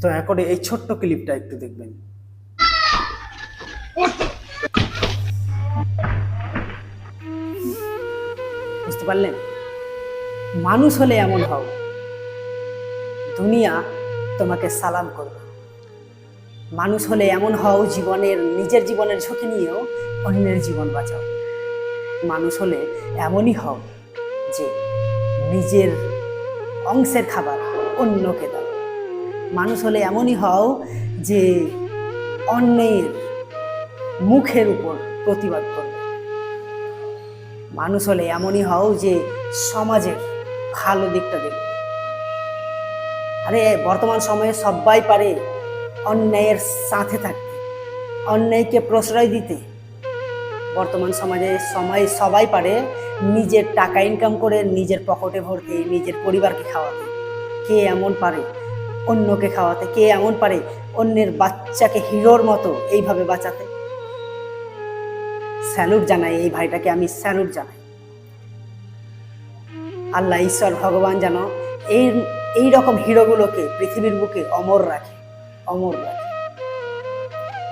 দয়া করে এই ছোট্ট ক্লিপটা একটু দেখবেন। বুঝতে পারলেন? মানুষ হলে এমন হও, দুনিয়া তোমাকে সালাম করবে। মানুষ হলে এমন হও, নিজের জীবনের ঝুঁকি নিয়েও অন্যের জীবন বাঁচাও। মানুষ হলে এমনই হও যে নিজের অংশের খাবার অন্যকে দাও। মানুষ হলে এমনই হও যে অন্যের মুখের উপর প্রতিবাদ করবে। মানুষ হলে এমনই হও যে সমাজের ভালো দিকটা দেখবে। আরে বর্তমান সময়ে সবাই পারে অন্যায়ের সাথে থাকতে, অন্যায়কে প্রশ্রয় দিতে। বর্তমান সমাজে সবাই পারে নিজের টাকা ইনকাম করে নিজের পকেটে ভরতে, নিজের পরিবারকে খাওয়াতে। কে এমন পারে অন্যকে খাওয়াতে? কে এমন পারে অন্যের বাচ্চাকে হিরোর মতো এইভাবে বাঁচাতে? স্যালুট জানাই এই ভাইটাকে, আমি স্যালুট জানাই। আল্লাহ ঈশ্বর ভগবান যেন এই রকম হিরোগুলোকে পৃথিবীর বুকে অমর রাখে, অমর রাখে।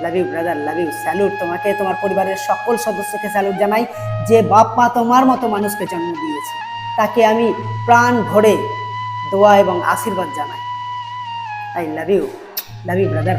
Love you brother, love you. Salute তোমাকে, তোমার পরিবারের সকল সদস্যকে স্যালুট জানাই। যে বাপ মা তোমার মতো মানুষকে জন্ম দিয়েছে তাকে আমি প্রাণ ভরে দোয়া এবং আশীর্বাদ জানাই। I love you brother.